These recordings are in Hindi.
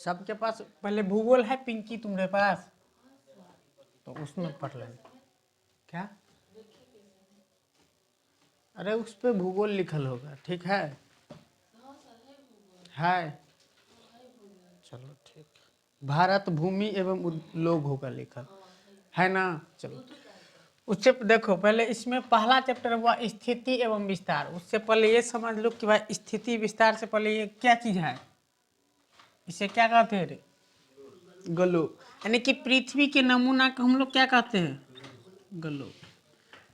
सबके पास पहले भूगोल है पिंकी तुम्हारे पास, तो उसमें पढ़ लेना। क्या? अरे उस पे भूगोल लिखल होगा, ठीक है? चलो ठीक। भारत भूमि एवं लोग होगा लिखल, है ना? चलो उससे देखो, पहले इसमें पहला चैप्टर हुआ स्थिति एवं विस्तार। उससे पहले ये समझ लो कि भाई स्थिति विस्तार से पहले ये क्या चीज है, इसे क्या कहते हैं रे? ग्लोब। यानी कि पृथ्वी के नमूना को हम लोग क्या कहते हैं? ग्लोब।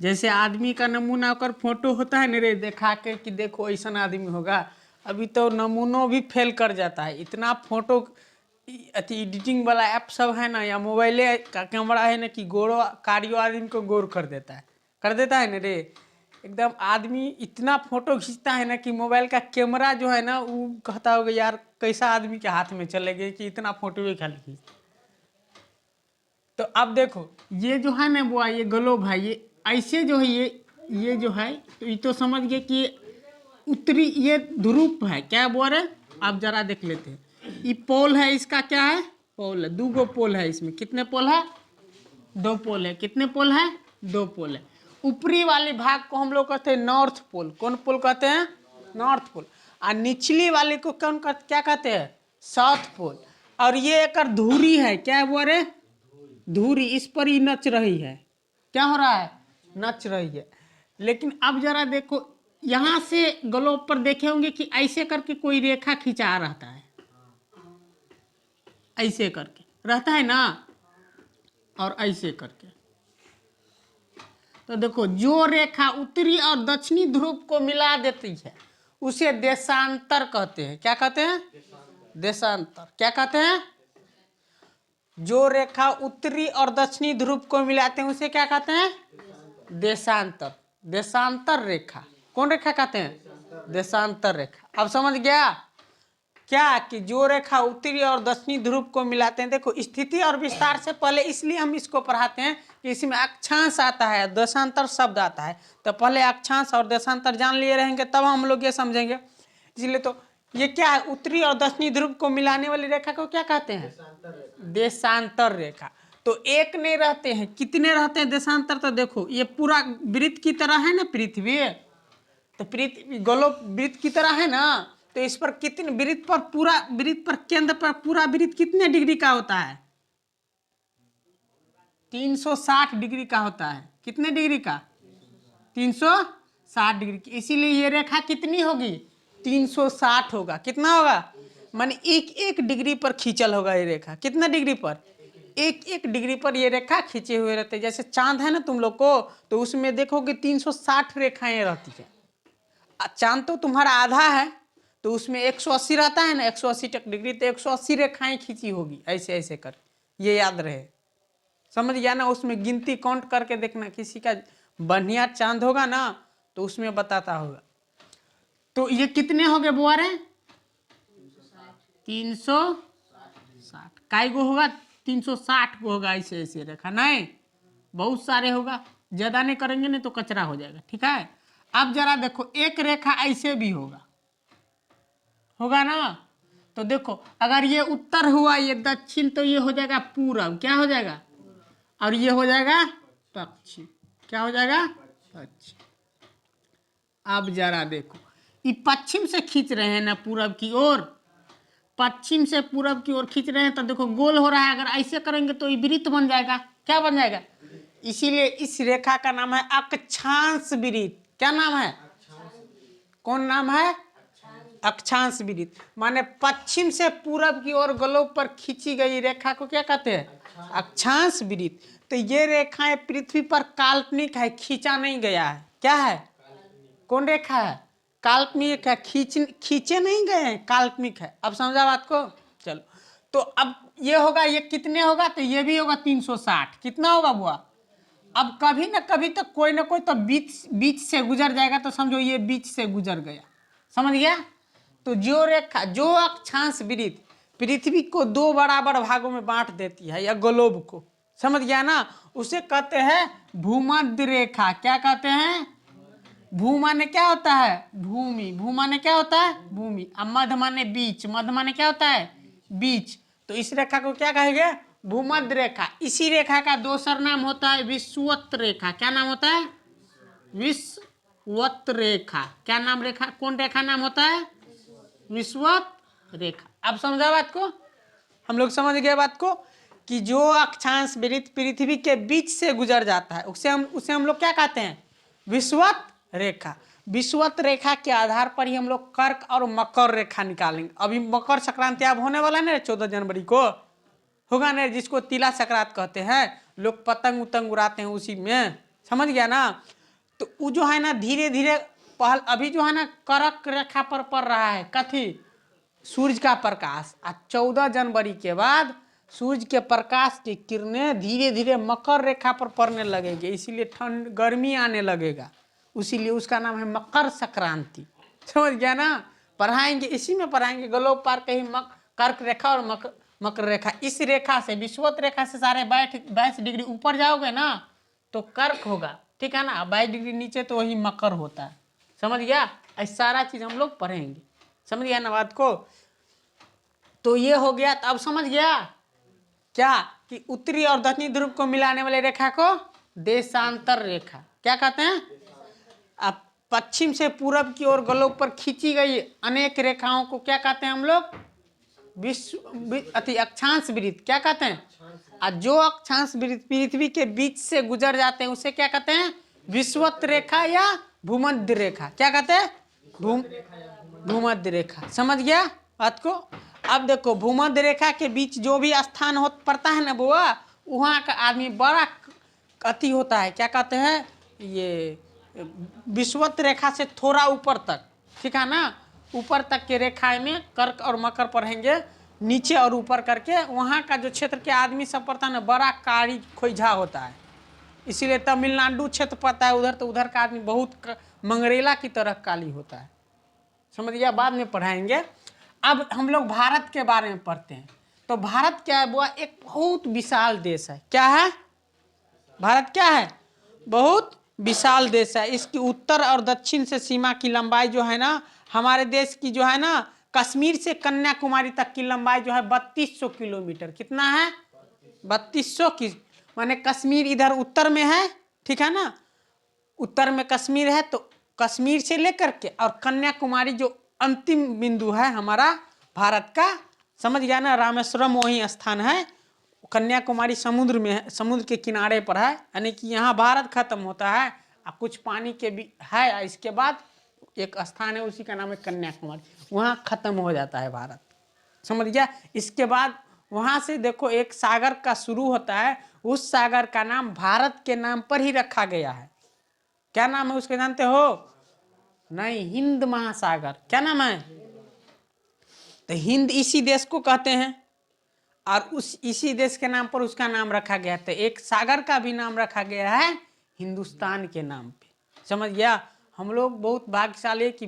जैसे आदमी का नमूना कर फोटो होता है ना रे, दिखा के कि देखो ऐसा आदमी होगा। अभी तो नमूनों भी फेल कर जाता है, इतना फोटो अति एडिटिंग वाला ऐप सब है ना, या मोबाइले का कैमरा है ना, कि गोरो कारियो आदमी को गोर कर देता है ना रे। एकदम आदमी इतना फोटो खींचता है ना कि मोबाइल का कैमरा जो है ना वो कहता होगा यार कैसा आदमी के हाथ में चले गए कि इतना फोटो ही खाली खींच। तो अब देखो ये जो है ना वो ये ग्लोब है, ये ऐसे जो है ये जो है, तो ये तो समझ गए कि उत्तरी ये ध्रुव है। क्या बोल रहे? आप जरा देख लेते हैं। ये पोल है, इसका क्या है? पोल है। 2 गो पोल है इसमें। कितने पोल है? 2 पोल है। कितने पोल है? 2 पोल है। ऊपरी वाले भाग को हम लोग कहते हैं नॉर्थ पोल। कौन पोल कहते हैं? North pole. और निचली वाले को क्या कहते हैं? South pole. और ये एक धुरी है। क्या बोल रहे? धुरी। इस पर ही नच रही है। क्या हो रहा है? नच रही है। लेकिन अब जरा देखो, यहां से ग्लोब पर देखे होंगे कि ऐसे करके कोई रेखा खिंचा रहता है, ऐसे करके रहता है ना, और ऐसे करके। तो देखो जो रेखा उत्तरी और दक्षिणी ध्रुव को मिला देती है उसे देशांतर कहते हैं। क्या कहते हैं? देशांतर। क्या कहते हैं? जो रेखा उत्तरी और दक्षिणी ध्रुव को मिलाते हैं उसे क्या कहते हैं? देशांतर। देशांतर रेखा। कौन रेखा कहते हैं? देशांतर रेखा। अब समझ गया क्या कि जो रेखा उत्तरी और दक्षिणी ध्रुव को मिलाते हैं। देखो स्थिति और विस्तार से पहले इसलिए हम इसको पढ़ाते हैं कि इसमें अक्षांश आता है, देशांतर शब्द आता है। तो पहले अक्षांश और देशांतर जान लिए रहेंगे तब हम लोग ये समझेंगे। इसलिए तो ये क्या है, उत्तरी और दक्षिणी ध्रुव को मिलाने वाली रेखा को क्या कहते हैं? देशांतर रेखा। तो एक नहीं रहते हैं, कितने रहते हैं देशांतर? तो देखो ये पूरा वृत्त की तरह है ना पृथ्वी, तो पृथ्वी गोलोक वृत्त की तरह है ना, तो इस पर कितने वृत्त पर पूरा वृत्त पर केंद्र पर पूरा वृत्त कितने डिग्री का होता है? 360 डिग्री का होता है। कितने डिग्री का? 360 डिग्री की। इसीलिए ये रेखा कितनी होगी? 360 होगा। कितना होगा? माने एक एक डिग्री पर खींचल होगा ये रेखा। कितना डिग्री पर? एक एक डिग्री पर ये रेखा खींचे हुए रहते हैं। जैसे चांद है ना तुम लोग को, तो उसमें देखोगे 360 रेखाएं रहती है। चांद तो तुम्हारा आधा है, तो उसमें 180 रहता है ना, 180 डिग्री, तो 180 रेखाएं खींची होगी ऐसे ऐसे कर। ये याद रहे, समझ गया ना? उसमें गिनती काउंट करके देखना, किसी का बढ़िया चांद होगा ना तो उसमें बताता होगा। तो ये कितने हो गए बुआरे? 360। काय गो होगा? 360 को होगा ऐसे ऐसे रेखा, नहीं बहुत सारे होगा। ज्यादा नहीं करेंगे नहीं तो कचरा हो जाएगा, ठीक है? अब जरा देखो एक रेखा ऐसे भी होगा ना। तो देखो अगर ये उत्तर हुआ, ये दक्षिण, तो ये हो जाएगा पूरब। क्या हो जाएगा? और ये हो जाएगा पश्चिम। क्या हो जाएगा? पश्चिम। अब जरा देखो ये पश्चिम से खींच रहे हैं ना पूरब की ओर, पश्चिम से पूरब की ओर खींच रहे हैं, तो देखो गोल हो रहा है। अगर ऐसे करेंगे तो ये वृत्त बन जाएगा। क्या बन जाएगा? इसीलिए इस रेखा का नाम है अक्षांश वृत्त। क्या नाम है? कौन नाम है? अक्षांश वृत्त। माने पश्चिम से पूरब की ओर ग्लोब पर खींची गई रेखा को क्या कहते हैं? अक्षांश वृत्त। तो ये रेखाएं पृथ्वी पर काल्पनिक है, खींचा नहीं गया है। क्या है? कौन रेखा है? काल्पनिक है, खींचे नहीं गए हैं, काल्पनिक है। अब समझा बात को? चलो तो अब ये होगा, ये कितने होगा? तो ये भी होगा 360। कितना होगा बुआ? अब कभी ना कभी तो कोई ना कोई तो बीच से गुजर जाएगा, तो समझो ये बीच से गुजर गया। समझ गया? तो जो रेखा, जो अक्षांश वृत्त पृथ्वी को 2 बराबर भागों में बांट देती है, या ग्लोब को, समझ गया ना, उसे कहते हैं भूमध्य रेखा। क्या कहते हैं? भू माने क्या होता है? भूमि। भू माने क्या होता है? भूमि। अब मध्य माने बीच। मध्य माने क्या होता है? बीच, तो इस रेखा को क्या कहेंगे? भूमध्य रेखा। इसी रेखा का दूसरा नाम होता है विषुवत रेखा। क्या नाम होता है? विषुवत रेखा। क्या नाम रेखा, कौन रेखा नाम होता है? विषुवत रेखा। अब समझा बात को? हम लोग समझ गए बात को कि जो अक्षांश वृत्त पृथ्वी के बीच से गुजर जाता है उसे हम लोग क्या कहते हैं? विषुवत रेखा। विषुवत रेखा के आधार पर ही हम लोग कर्क और मकर रेखा निकालेंगे। अभी मकर संक्रांति अब होने वाला है ना, 14 जनवरी को होगा ना, जिसको तिला संक्रांत कहते हैं। लोग पतंग उतंग उड़ाते हैं उसी में, समझ गया ना। तो वो जो है ना धीरे धीरे पहल अभी जो है ना कर्क रेखा पर पड़ रहा है कथी? सूरज का प्रकाश। आज 14 जनवरी के बाद सूरज के प्रकाश की किरणें धीरे धीरे मकर रेखा पर पड़ने लगेगी, इसीलिए ठंड गर्मी आने लगेगा, इसीलिए उसका नाम है मकर संक्रांति। समझ गया ना? पढ़ाएंगे, इसी में पढ़ाएंगे गलोब पार कहीं कर्क रेखा और मकर रेखा। इस रेखा से विषुवत रेखा से सारे 22 डिग्री ऊपर जाओगे ना तो कर्क होगा, ठीक है ना। 22 डिग्री नीचे तो वही मकर होता है। समझ गया? ऐसा सारा चीज हम लोग पढ़ेंगे। समझ गया ना बात को? तो ये हो गया। तो अब समझ गया क्या कि उत्तरी और दक्षिणी ध्रुव को मिलाने वाले रेखा को देशांतर रेखा क्या कहते हैं? अब पश्चिम से पूरब की ओर गलोब पर खींची गई अनेक रेखाओं को क्या कहते हैं हम लोग? अक्षांश वृत्त। क्या कहते हैं? और जो अक्षांश वृत्त पृथ्वी के बीच से गुजर जाते हैं उसे क्या कहते हैं? विषुवत रेखा या भूमध्य रेखा। क्या कहते हैं? भूमध्य रेखा। समझ गया बात को? अब देखो भूमध्य रेखा के बीच जो भी स्थान हो पड़ता है ना बुआ, वहाँ का आदमी बड़ा अति होता है। क्या कहते हैं? ये विषुवत रेखा से थोड़ा ऊपर तक, ठीक है ना, ऊपर तक के रेखा में कर्क और मकर पढ़ेंगे। नीचे और ऊपर करके वहाँ का जो क्षेत्र के आदमी सब पड़ता है ना, बड़ा कारी खोइझा होता है, इसीलिए तमिलनाडु क्षेत्र पड़ता है उधर, तो उधर का आदमी बहुत मंगरेला की तरह काली होता है। समझ गया? बाद में पढ़ाएंगे। अब हम लोग भारत के बारे में पढ़ते हैं। तो भारत क्या है बुआ? एक बहुत विशाल देश है। क्या है? भारत क्या है? बहुत विशाल देश है। इसकी उत्तर और दक्षिण से सीमा की लंबाई जो है ना, हमारे देश की जो है ना, कश्मीर से कन्याकुमारी तक की लंबाई जो है 3200 किलोमीटर। कितना है? 3200 की, माने कश्मीर इधर उत्तर में है, ठीक है ना, उत्तर में कश्मीर है, तो कश्मीर से लेकर के और कन्याकुमारी जो अंतिम बिंदु है हमारा भारत का, समझ गया ना, रामेश्वरम वही स्थान है, कन्याकुमारी समुद्र में है, समुद्र के किनारे पर है, यानी कि यहाँ भारत खत्म होता है और कुछ पानी के भी है, इसके बाद एक स्थान है उसी का नाम है कन्याकुमारी, वहाँ खत्म हो जाता है भारत। समझ गया? इसके बाद वहाँ से देखो एक सागर का शुरू होता है, उस सागर का नाम भारत के नाम पर ही रखा गया है। क्या नाम है उसके, जानते हो? नहीं, हिंद महासागर। क्या नाम है? तो हिंद इसी देश को कहते हैं और उस इसी देश के नाम पर उसका नाम रखा गया। तो एक सागर का भी नाम रखा गया है हिंदुस्तान के नाम पे। समझ गया? हम लोग बहुत भाग्यशाली है कि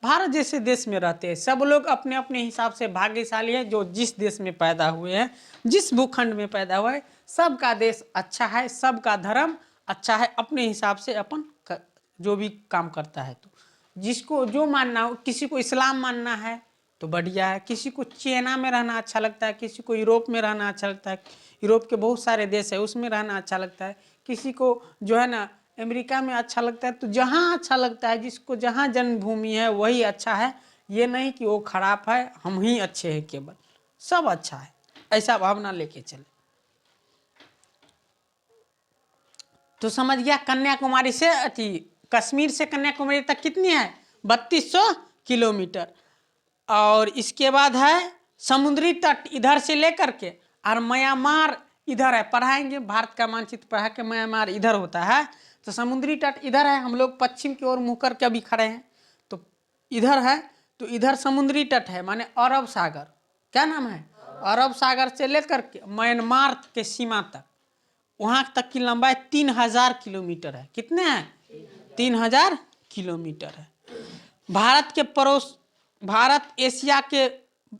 भारत जैसे देश में रहते हैं। सब लोग अपने अपने हिसाब से भाग्यशाली है जो जिस देश में पैदा हुए हैं, जिस भूखंड में पैदा हुए हैं। सबका देश अच्छा है, सबका धर्म अच्छा है, अपने हिसाब से अपन जो भी काम करता है। तो जिसको जो मानना हो, किसी को इस्लाम मानना है तो बढ़िया है, किसी को चाइना में रहना अच्छा लगता है, किसी को यूरोप में रहना अच्छा लगता है, यूरोप के बहुत सारे देश है उसमें रहना अच्छा लगता है, किसी को जो है ना अमेरिका में अच्छा लगता है। तो जहाँ अच्छा लगता है, जिसको जहाँ जन्मभूमि है वही अच्छा है। ये नहीं कि वो खराब है, हम ही अच्छे हैं, केवल सब अच्छा है, ऐसा भावना लेके चले। तो समझ गया? कन्याकुमारी से कश्मीर से कन्याकुमारी तक कितनी है? 3200 किलोमीटर। और इसके बाद है समुद्री तट इधर से लेकर के, और म्यांमार इधर है। पढ़ाएंगे भारत का मानचित्र पढ़ा के, म्यांमार इधर होता है। तो समुद्री तट इधर है, हम लोग पश्चिम की ओर मुँह करके अभी खड़े हैं, तो इधर है। तो इधर समुद्री तट है, माने अरब सागर। क्या नाम है? अरब सागर से लेकर के म्यांमार के सीमा तक, वहाँ तक की लंबाई 3000 किलोमीटर है। कितने हैं? 3000 किलोमीटर है। भारत एशिया के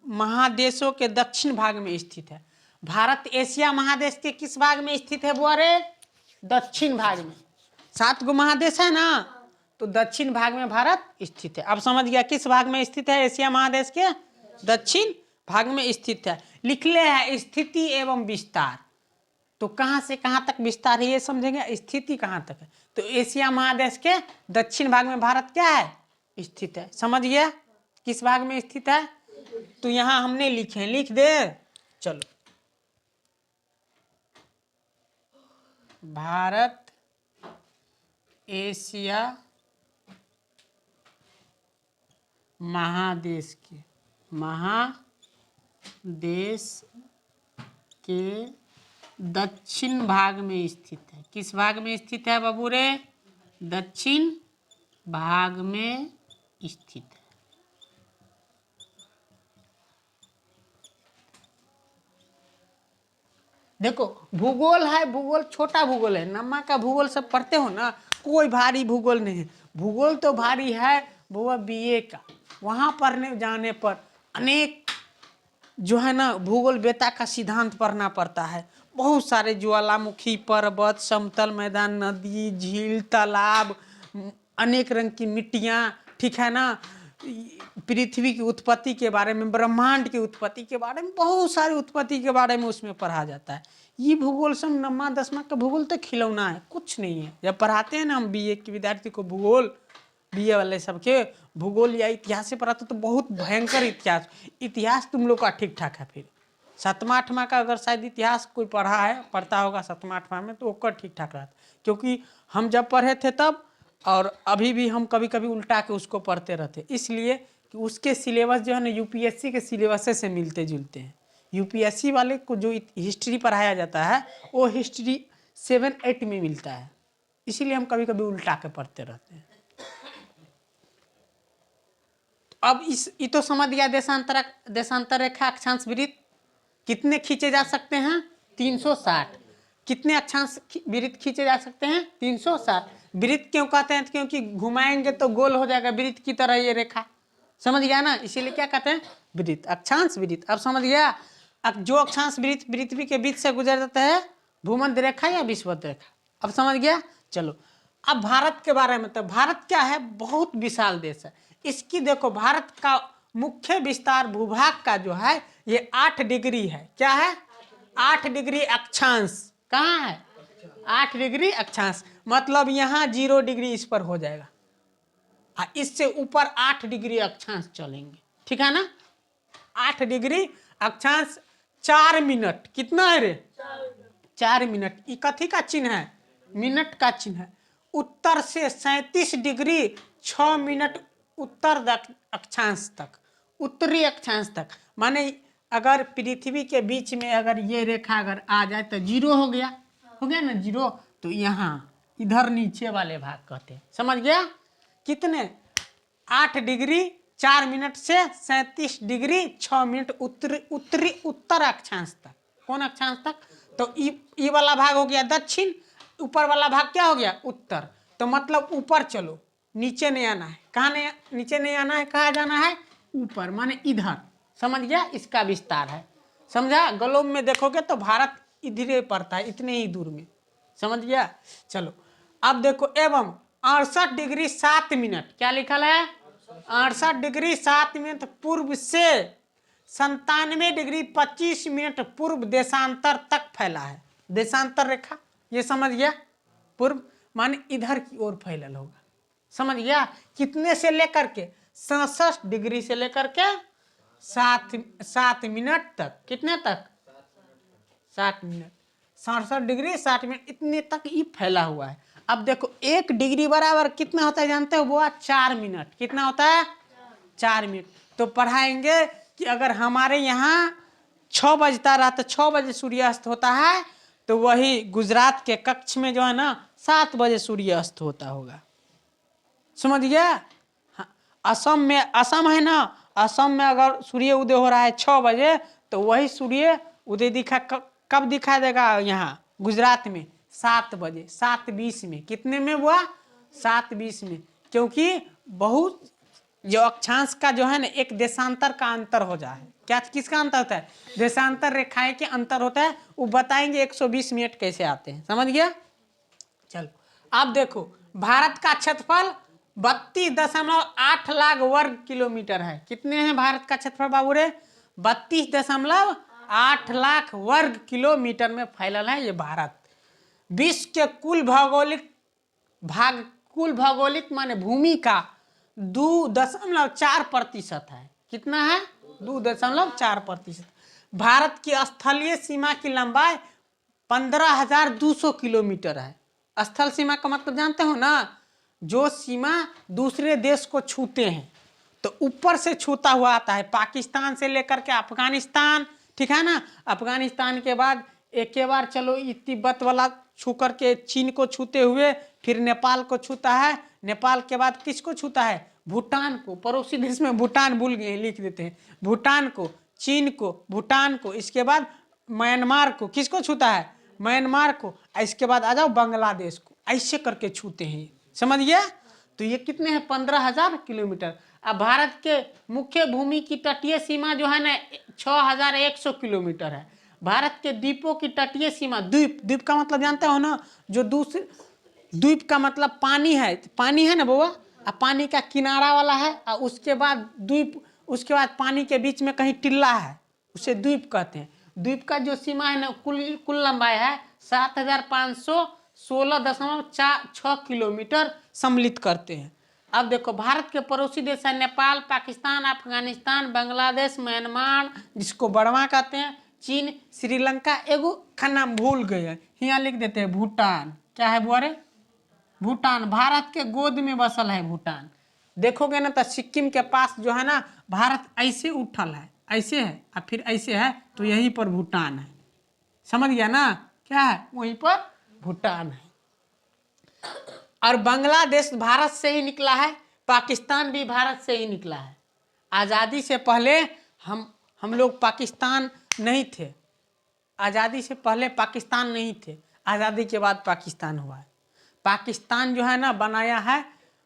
महादेशों के दक्षिण भाग में स्थित है। भारत एशिया महादेश के किस भाग में स्थित है बुआ रे? दक्षिण भाग में। 7 गो महादेश है ना, तो दक्षिण भाग में भारत स्थित है। अब समझ गया किस भाग में स्थित है एशिया महादेश के? दक्षिण भाग में स्थित है। लिख ले है स्थिति एवं विस्तार। तो कहाँ से कहाँ तक विस्तार है ये समझेंगे, स्थिति कहाँ तक है। तो एशिया महादेश के दक्षिण भाग में भारत क्या है, स्थित है। समझ गया किस भाग में स्थित है। तो यहाँ हमने लिखे, लिख दे। चलो, भारत एशिया महादेश के दक्षिण भाग में स्थित है। किस भाग में स्थित है बाबू रे, दक्षिण भाग में स्थित है। देखो भूगोल है, भूगोल छोटा भूगोल है, नमा का भूगोल सब पढ़ते हो ना, कोई भारी भूगोल नहीं है। भूगोल तो भारी है वो बीए का, वहां पढ़ने जाने पर अनेक जो है ना भूगोल बेता का सिद्धांत पढ़ना पड़ता है। बहुत सारे ज्वालामुखी, पर्वत, समतल मैदान, नदी, झील, तालाब, अनेक रंग की मिट्टियाँ, ठीक है ना, पृथ्वी की उत्पत्ति के बारे में, ब्रह्मांड की उत्पत्ति के बारे में, बहुत सारी उत्पत्ति के बारे में उसमें पढ़ा जाता है। ये भूगोल सब नौवां दसवां का भूगोल तो खिलौना है, कुछ नहीं है। जब पढ़ाते हैं ना हम बीए के विद्यार्थी को भूगोल, बीए वाले सबके भूगोल या इतिहास से पढ़ाते तो बहुत भयंकर इतिहास तुम लोग का ठीक ठाक है। फिर सातवां आठवां का अगर शायद इतिहास कोई पढ़ता होगा सातवां आठवां में, तो ओकर ठीक ठाक रहता। क्योंकि हम जब पढ़े थे तब और अभी भी हम कभी कभी उल्टा के उसको पढ़ते रहते, इसलिए कि उसके सिलेबस जो है ना यूपीएससी के सिलेबस से मिलते जुलते हैं। यूपीएससी वाले को जो हिस्ट्री पढ़ाया जाता है वो हिस्ट्री 7-8 में मिलता है, इसीलिए हम कभी कभी उल्टा के पढ़ते रहते हैं। अब ये तो समझ गया देशांतर रेखा अक्षांश वृत्त कितने खींचे जा सकते हैं, 360। कितने अक्षांश वृत्त खींचे जा सकते हैं, 360। वृत्त क्यों कहते हैं, क्योंकि घुमाएंगे तो गोल हो जाएगा वृत्त की तरह ये रेखा, समझ गया ना, इसीलिए क्या कहते हैं वृत्त, अक्षांश वृत्त। अब समझ गया। अब जो अक्षांश वृत्त पृथ्वी के बीच से गुजर जाता है, भूमध्य रेखा या विषुवत रेखा, अब समझ गया। चलो अब भारत के बारे में, तो भारत क्या है, बहुत विशाल देश है। इसकी देखो भारत का मुख्य विस्तार भूभाग का जो है ये 8 डिग्री है। क्या है, 8 डिग्री अक्षांश। कहाँ है, 8 डिग्री अक्षांश, मतलब यहाँ 0 डिग्री इस पर हो जाएगा, इससे ऊपर 8 डिग्री अक्षांश चलेंगे, ठीक है ना। 8 डिग्री अक्षांश 4 मिनट, कितना है रे, 4 मिनट। ये कथी का चिन्ह है, मिनट का चिन्ह है। उत्तर से 37 डिग्री 6 मिनट उत्तर अक्षांश तक, उत्तरी अक्षांश तक। माने अगर पृथ्वी के बीच में अगर ये रेखा अगर आ जाए तो 0 हो गया ना 0, तो यहाँ इधर नीचे वाले भाग कहते हैं, समझ गया। कितने, 8 डिग्री 4 मिनट से 37 डिग्री 6 मिनट उत्तर अक्षांश तक। कौन अक्षांश तक, तो ये वाला भाग हो गया दक्षिण, ऊपर वाला भाग क्या हो गया, उत्तर। तो मतलब ऊपर चलो, नीचे नहीं आना है। कहाँ नहीं, नीचे नहीं आना है, कहाँ जाना है, ऊपर, माने इधर। समझ गया, इसका विस्तार है, समझा। ग्लोब में देखोगे तो भारत इधर पड़ता है, इतने ही दूर में, समझ गया। चलो अब देखो, एवं 68 डिग्री 7 मिनट, क्या लिखल है, 68 डिग्री 7 मिनट पूर्व से 97 डिग्री 25 मिनट पूर्व देशांतर तक फैला है। देशांतर रेखा ये समझ गया, पूर्व माने इधर की ओर फैलल होगा, समझ गया। कितने से लेकर के 67 डिग्री से लेकर के 7 मिनट तक, कितने तक, 7 मिनट, 67 डिग्री 60 मिनट, इतने तक ये फैला हुआ है। अब देखो 1 डिग्री बराबर कितना होता है जानते हो, वो 4 मिनट। कितना होता है, 4 मिनट। तो पढ़ाएंगे कि अगर हमारे यहाँ 6 बजता रहा तो 6 बजे सूर्यास्त होता है, तो वही गुजरात के कक्ष में जो है ना 7 बजे सूर्यास्त होता होगा, समझ गया। हाँ, असम में, असम है ना, असम में अगर सूर्य उदय हो रहा है 6 बजे, तो वही सूर्य उदय कब दिखाई देगा, यहाँ गुजरात में 7 बजे, 7:20 में। कितने में हुआ, 7:20 में। क्योंकि बहुत जो अक्षांश का जो है ना एक देशांतर का अंतर हो जाए, क्या किसका अंतर होता है, देशांतर रेखाएं के अंतर होता है, वो बताएंगे 120 मिनट कैसे आते हैं, समझ गया। चलो अब देखो, भारत का क्षेत्रफल 32.8 लाख वर्ग किलोमीटर है। कितने हैं भारत का क्षेत्रफल बाबू रे, 32.8 लाख वर्ग किलोमीटर में फैलल है ये भारत। विश्व के कुल भौगोलिक माने भूमि का 2.4% है। कितना है? 2.4%। भारत की स्थलीय सीमा की लंबाई 15,200 किलोमीटर है। स्थल सीमा का मतलब जानते हो ना, जो सीमा दूसरे देश को छूते हैं, तो ऊपर से छूता हुआ आता है पाकिस्तान से लेकर के अफगानिस्तान, ठीक है ना। अफगानिस्तान के बाद एक के बार चलो तिब्बत वाला छू करके चीन को छूते हुए फिर नेपाल को छूता है। नेपाल के बाद किसको छूता है? भूटान को। पड़ोसी देश में भूटान भूल गए, लिख देते हैं। भूटान को, चीन को, भूटान को, इसके बाद म्यांमार को। किसको छूता है? म्यांमार को। इसके बाद आ जाओ बांग्लादेश को। ऐसे करके छूते हैं, समझ गया। तो ये कितने हैं? 15,000 किलोमीटर। अब भारत के मुख्य भूमि की तटीय सीमा जो है ना 6,100 किलोमीटर है। भारत के द्वीपों की तटीय सीमा, द्वीप का मतलब जानते हो ना, जो दूसरे द्वीप का मतलब पानी है ना बउआ, पानी का किनारा वाला है, और उसके बाद द्वीप, उसके बाद पानी के बीच में कहीं टिल्ला है, उसे द्वीप कहते हैं। द्वीप का जो सीमा है ना कुल लंबाई है 7,516.6 किलोमीटर सम्मिलित करते हैं। अब देखो भारत के पड़ोसी देश है नेपाल, पाकिस्तान, अफगानिस्तान, बांग्लादेश, म्यांमार जिसको बर्मा कहते हैं, चीन, श्रीलंका, एगो का नाम भूल गए, यहाँ लिख देते हैं भूटान। क्या है बुआरे? भूटान। भारत के गोद में बसल है भूटान। देखोगे ना तो सिक्किम के पास जो है ना भारत ऐसे उठल है, ऐसे है और फिर ऐसे है, तो यहीं पर भूटान है। समझ गया ना? क्या है? वहीं पर भूटान है। और बांग्लादेश भारत से ही निकला है, पाकिस्तान भी भारत से ही निकला है। आज़ादी से पहले हम लोग पाकिस्तान नहीं थे। आज़ादी से पहले पाकिस्तान नहीं थे, आज़ादी के बाद पाकिस्तान हुआ है। पाकिस्तान जो है ना बनाया है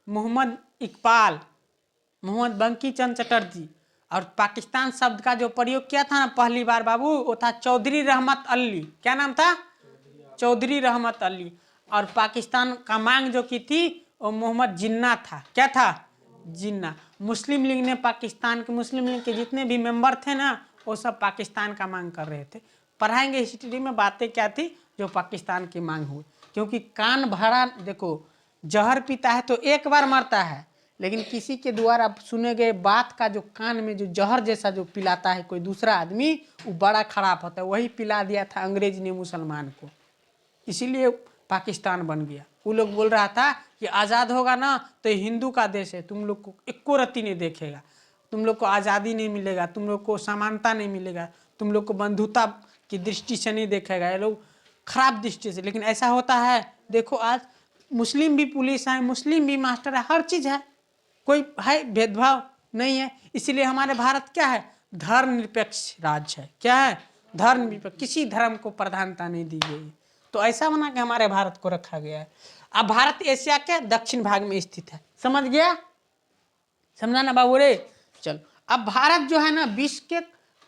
मोहम्मद इकबाल, मोहम्मद बंकी चंद चटर्जी। और पाकिस्तान शब्द का जो प्रयोग किया था ना पहली बार बाबू, वो था चौधरी रहमत अली। क्या नाम था? चौधरी रहमत अली। और पाकिस्तान का मांग जो की थी वो मोहम्मद जिन्ना था। क्या था? जिन्ना। मुस्लिम लीग ने पाकिस्तान के, मुस्लिम लीग के जितने भी मेंबर थे ना वो सब पाकिस्तान का मांग कर रहे थे। पढ़ाएंगे हिस्ट्री में बातें क्या थी जो पाकिस्तान की मांग हुई। क्योंकि कान भरा, देखो जहर पीता है तो एक बार मरता है, लेकिन किसी के द्वारा सुने गए बात का जो कान में जो जहर जैसा जो पिलाता है कोई दूसरा आदमी, वो बड़ा खराब होता है। वही पिला दिया था अंग्रेज ने मुसलमान को, इसीलिए पाकिस्तान बन गया। वो लोग बोल रहा था कि आज़ाद होगा ना तो हिंदू का देश है, तुम लोग को इक्को रत्ती नहीं देखेगा, तुम लोग को आज़ादी नहीं मिलेगा, तुम लोग को समानता नहीं मिलेगा, तुम लोग को बंधुता की दृष्टि से नहीं देखेगा, ये लोग खराब दृष्टि से। लेकिन ऐसा होता है, देखो आज मुस्लिम भी पुलिस है, मुस्लिम भी मास्टर है, हर चीज़ है, कोई है भेदभाव नहीं है। इसीलिए हमारे भारत क्या है? धर्मनिरपेक्ष राज्य है। क्या है? धर्मनिरपेक्ष, किसी धर्म को प्रधानता नहीं दी गई है। तो ऐसा बना के हमारे भारत को रखा गया है। अब भारत एशिया के दक्षिण भाग में स्थित है। समझ गया? समझा ना बाबू रे? चलो अब भारत जो है ना विश्व के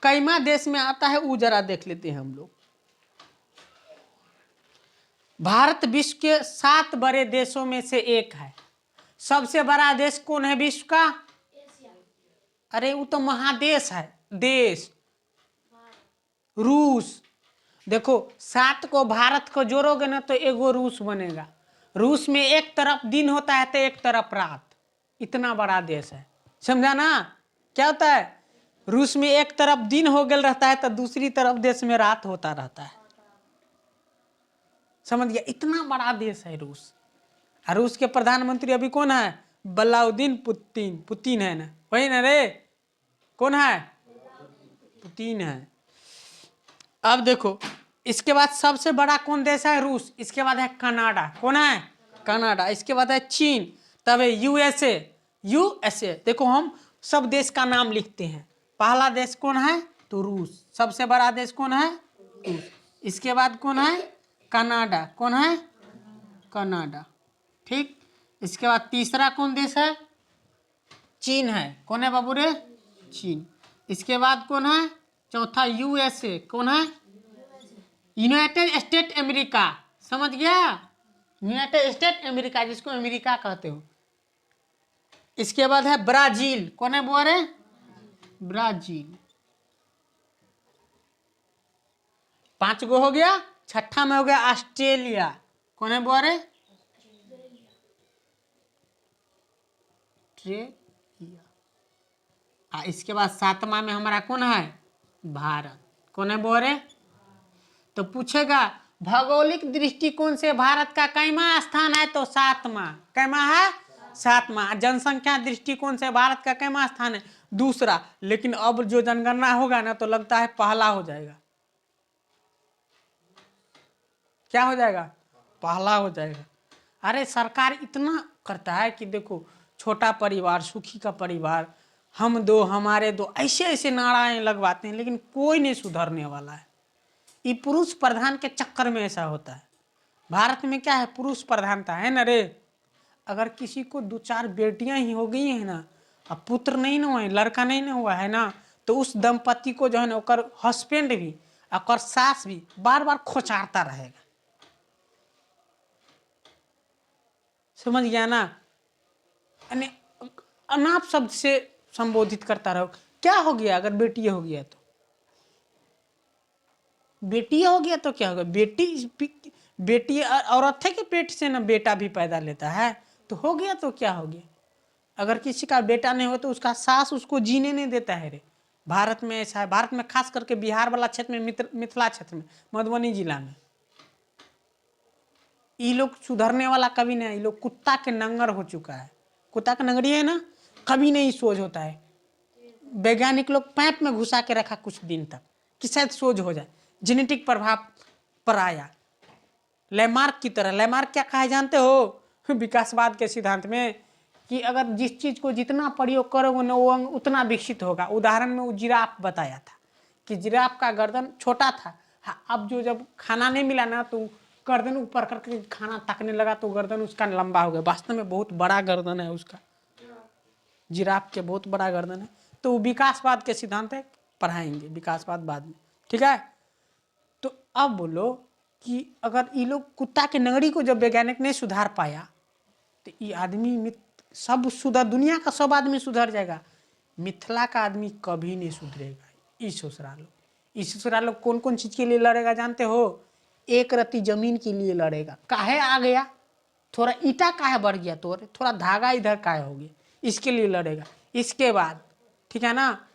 कईमा देश में आता है, वो जरा देख लेते हैं हम लोग। भारत विश्व के 7 बड़े देशों में से एक है। सबसे बड़ा देश कौन है विश्व का? अरे वो तो महादेश है, देश रूस। देखो 7 को भारत को जोड़ोगे ना तो एगो रूस बनेगा। रूस में एक तरफ दिन होता है तो एक तरफ रात, इतना बड़ा देश है। समझा ना? क्या होता है? रूस में एक तरफ दिन हो गया रहता है तो दूसरी तरफ देश में रात होता रहता है। समझ गया? इतना बड़ा देश है रूस। और रूस के प्रधानमंत्री अभी कौन है? Vladimir Putin. पुतिन है ना, वही ना रे? कौन है? पुतिन है। अब देखो इसके बाद सबसे बड़ा कौन देश है? रूस। इसके बाद है कनाडा। कौन है? कनाडा। इसके बाद है चीन, तब है यूएसए। यूएसए। देखो हम सब देश का नाम लिखते हैं। पहला देश कौन है? तो रूस। सबसे बड़ा देश कौन है? रूस। इसके बाद कौन है? कनाडा। कौन है? कनाडा। ठीक। इसके बाद तीसरा कौन देश है? चीन है। कौन है बाबू रे? चीन। इसके बाद कौन है? चौथा यूएसए। कौन है? United state America. समझ गया? यूनाइटेड स्टेट अमेरिका, जिसको अमेरिका कहते हो। इसके बाद है ब्राजील। कौन है बुआ रे? ब्राजील। 5 गो हो गया। छठा में हो गया ऑस्ट्रेलिया। कौन है बोरे? ऑस्ट्रेलिया। इसके बाद 7वां में हमारा कौन है? भारत। कौन है बोरे? तो पूछेगा भौगोलिक दृष्टिकोण से भारत का कैमा स्थान है? तो 7वां। कैमा है? 7वां। जनसंख्या दृष्टिकोण से भारत का कैमा स्थान है? दूसरा। लेकिन अब जो जनगणना होगा ना तो लगता है पहला हो जाएगा। क्या हो जाएगा? पहला हो जाएगा। अरे सरकार इतना करता है कि देखो, छोटा परिवार सुखी का परिवार, हम दो हमारे दो, ऐसे ऐसे नाराएं लगवाते हैं, लेकिन कोई नहीं सुधरने वाला है। ये पुरुष प्रधान के चक्कर में ऐसा होता है। भारत में क्या है? पुरुष प्रधानता है ना रे। अगर किसी को 2-4 बेटियां ही हो गई है ना, अब पुत्र नहीं ना हुआ है, लड़का नहीं ना हुआ है ना, तो उस दंपति को जो है ना, ओकर हस्बैंड भी और सास भी बार बार खोचारता रहेगा। समझ गया ना? यानी अनाप शब्द से संबोधित करता रहो। क्या हो गया अगर बेटी हो गया तो? बेटी हो गया तो क्या होगा? बेटी औरत है कि पेट से ना बेटा भी पैदा लेता है, तो हो गया तो क्या हो गया? अगर किसी का बेटा नहीं हो तो उसका सास उसको जीने नहीं देता है रे। भारत में ऐसा है। भारत में खास करके बिहार वाला क्षेत्र में, मिथिला क्षेत्र में, मधुबनी जिला में, ये लोग सुधरने वाला कभी नहीं। ये लोग कुत्ता के नंगर हो चुका है। कुत्ता का नंगरी है ना, कभी नहीं सोच होता है। वैज्ञानिक लोग पैप में घुसा के रखा कुछ दिन तक कि शायद सोच हो जाए, जेनेटिक प्रभाव पर आया। लैमार्क की तरह। लैमार्क क्या कहा है जानते हो? विकासवाद के सिद्धांत में कि अगर जिस चीज को जितना प्रयोग करोगे ना वो अंग उतना विकसित होगा। उदाहरण में वो जिराफ बताया था कि जिराफ का गर्दन छोटा था। हाँ, अब जो जब खाना नहीं मिला ना तो गर्दन ऊपर करके खाना ताकने लगा तो गर्दन उसका लंबा हो गया। वास्तव में बहुत बड़ा गर्दन है उसका, जिराफ के बहुत बड़ा गर्दन है। तो वो विकासवाद के सिद्धांत है, पढ़ाएंगे विकासवाद बाद में, ठीक है। तो अब बोलो कि अगर ये लोग कुत्ता के नगरी को जब वैज्ञानिक ने सुधार पाया तो ये आदमी सब सुधर, दुनिया का सब आदमी सुधर जाएगा, मिथिला का आदमी कभी नहीं सुधरेगा। ई ससुरा लोग कौन कौन चीज के लिए लड़ेगा जानते हो? एक रत्ती जमीन के लिए लड़ेगा। काहे आ गया? थोड़ा ईटा काहे बढ़ गया? थोड़ा धागा इधर काहे हो गया? इसके लिए लड़ेगा। इसके बाद ठीक है ना,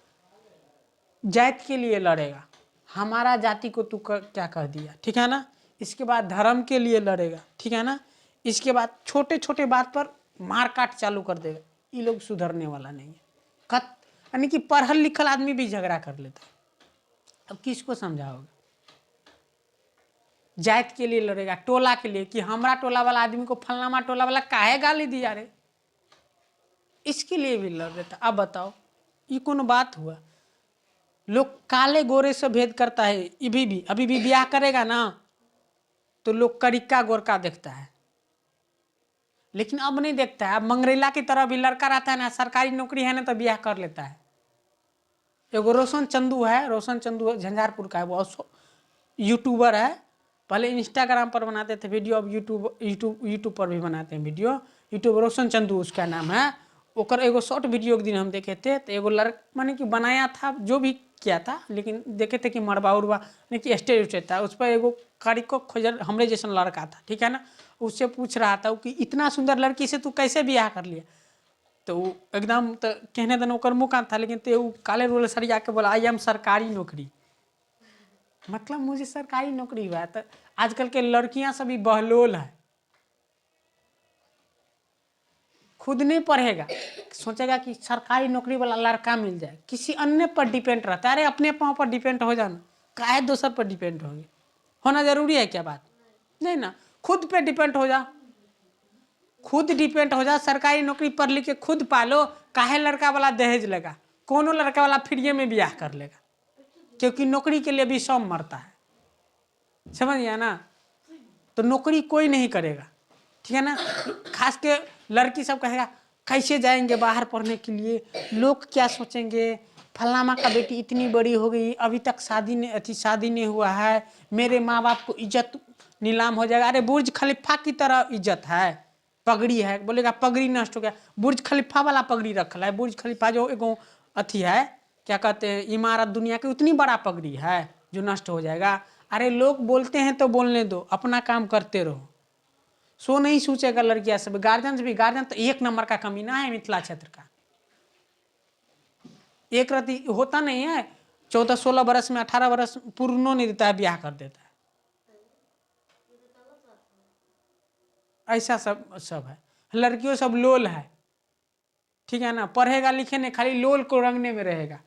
जात के लिए लड़ेगा, हमारा जाति को तू क्या कह दिया, ठीक है ना। इसके बाद धर्म के लिए लड़ेगा, ठीक है ना। इसके बाद छोटे छोटे बात पर मार काट चालू कर देगा। ये लोग सुधरने वाला नहीं है। यानी कि पढ़ल लिखल आदमी भी झगड़ा कर लेता है। अब किसको समझाओगे? जात के लिए लड़ेगा, टोला के लिए कि हमारा टोला वाला आदमी को फलनामा टोला वाला काहे गाली दिया रे, इसके लिए भी लड़ रहे थे। अब बताओ ये कौन बात हुआ? लोग काले गोरे से भेद करता है। अभी भी ब्याह करेगा ना तो लोग करिक्का गोरका देखता है, लेकिन अब नहीं देखता है। अब मंगरेला की तरह भी लड़का रहता है ना, सरकारी नौकरी है ना तो ब्याह कर लेता है। एगो रोशन चंदू है, रोशन चंदू झंझारपुर का है, वो यूट्यूबर है। पहले इंस्टाग्राम पर बनाते थे वीडियो, अब यूट्यूब पर भी बनाते हैं वीडियो। यूट्यूब रोशन चंदू उसका नाम है। ओकर एगो शॉर्ट वीडियो एक दिन हम देखे थे, तो एगो माने कि बनाया था, जो भी किया था, लेकिन देखे थे कि मरबा उड़बा नहीं कि स्टेज उस्टेज था। उस पर एगो कारी को खोजर हमरे जैसा लड़का था, ठीक है ना। उससे पूछ रहा था कि इतना सुंदर लड़की से तू कैसे ब्याह कर लिया? तो एकदम तो कहने देना ओकर मुँह था, लेकिन तो काले रोल सरिया के बोला आई एम सरकारी नौकरी, मतलब मुझे सरकारी नौकरी हुआ। तो आजकल के लड़कियां सभी बहलोल है, खुद नहीं पढ़ेगा, सोचेगा कि सरकारी नौकरी वाला लड़का मिल जाए, किसी अन्य पर डिपेंड रहता है। अरे अपने पाँव पर डिपेंड हो जाना, काहे दूसर पर डिपेंड होंगे? होना जरूरी है क्या बात? नहीं ना, खुद पे डिपेंड हो जा, खुद डिपेंड हो जा। सरकारी नौकरी पढ़ लिख के खुद पालो, काहे लड़का वाला दहेज लेगा? कोनो लड़का वाला फ्री में ब्याह कर लेगा, क्योंकि नौकरी के लिए भी सब मरता है, समझ गया ना। तो नौकरी कोई नहीं करेगा, ठीक है ना। खास के लड़की सब कहेगा कैसे जाएंगे बाहर पढ़ने के लिए, लोग क्या सोचेंगे, फलामा का बेटी इतनी बड़ी हो गई अभी तक शादी नहीं हुआ है, मेरे माँ बाप को इज्जत नीलाम हो जाएगा। अरे बुर्ज खलीफा की तरह इज्जत है, पगड़ी है, बोलेगा पगड़ी नष्ट हो गया। बुर्ज खलीफा वाला पगड़ी रखा है। बुर्ज खलीफा जो एगो अथी है, क्या कहते हैं, इमारत दुनिया की उतनी बड़ा पगड़ी है जो नष्ट हो जाएगा। अरे लोग बोलते हैं तो बोलने दो, अपना काम करते रहो। सो नहीं सोचेगा लड़कियां सब। गार्जियन तो एक नंबर का कमीना है मिथिला क्षेत्र का। एक रति होता नहीं है, 14-16 वर्ष में 18 वर्ष पूर्ण नहीं देता है, ब्याह कर देता है। ऐसा सब है। लड़कियों सब लोल है, ठीक है ना, पढ़ेगा लिखे नहीं, खाली लोल को रंगने में रहेगा,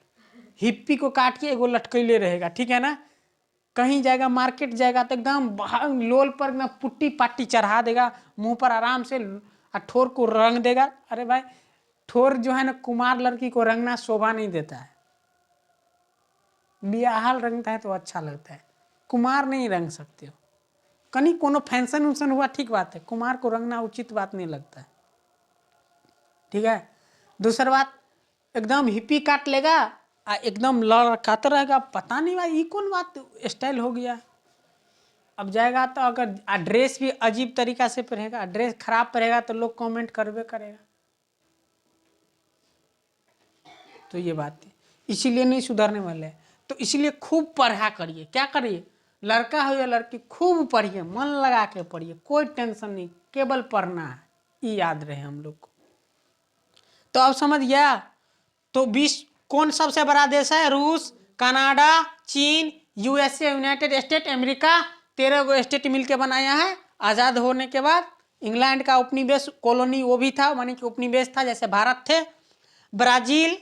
हिप्पी को काट के एगो लटकैले रहेगा, ठीक है ना। कहीं जाएगा, मार्केट जाएगा तो एकदम लोल पर एकदम पुट्टी पाट्टी चढ़ा देगा, मुंह पर आराम से ठोर को रंग देगा। अरे भाई, ठोर जो है ना, कुमार लड़की को रंगना शोभा नहीं देता है। बियाहल रंगता है तो अच्छा लगता है, कुमार नहीं रंग सकते हो। कहीं कोनो फैंसन उंसन हुआ ठीक बात है, कुमार को रंगना उचित बात नहीं लगता है, ठीक है। दूसरी बात, एकदम हिप्पी काट लेगा, एकदम लड़काता रहेगा, पता नहीं भाई ये कौन बात स्टाइल हो गया। अब जाएगा तो अगर ड्रेस भी अजीब तरीका से पहनेगा, ड्रेस खराब पहनेगा तो लोग कमेंट करबे करेगा। तो ये बात है, इसीलिए नहीं सुधरने वाले हैं। तो इसलिए खूब पढ़ा करिए, क्या करिए, लड़का हो या लड़की, खूब पढ़िए, मन लगा के पढ़िए, कोई टेंशन नहीं, केवल पढ़ना है, ये याद रहे हम लोग को। तो अब समझ गया। तो विश्व कौन सबसे बड़ा देश है? रूस, कनाडा, चीन, यूएसए, यूनाइटेड स्टेट अमेरिका, 13 गो स्टेट मिलके बनाया है आज़ाद होने के बाद। इंग्लैंड का उपनिवेश कॉलोनी वो भी था, मानी कि उपनिवेश था, जैसे भारत थे। ब्राजील,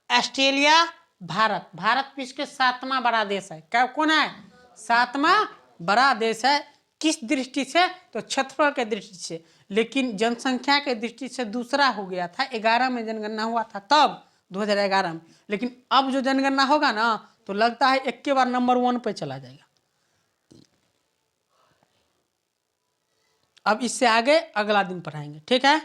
ऑस्ट्रेलिया, भारत विश्व के 7वां बड़ा देश है। क्या कौन है? 7वां बड़ा देश है। किस दृष्टि से? तो क्षेत्रफल के दृष्टि से, लेकिन जनसंख्या के दृष्टि से दूसरा हो गया था। 11 में जनगणना हुआ था तब, 2011 में। लेकिन अब जो जनगणना होगा ना, तो लगता है एक के बार नंबर 1 पे चला जाएगा। अब इससे आगे अगला दिन पढ़ाएंगे, ठीक है।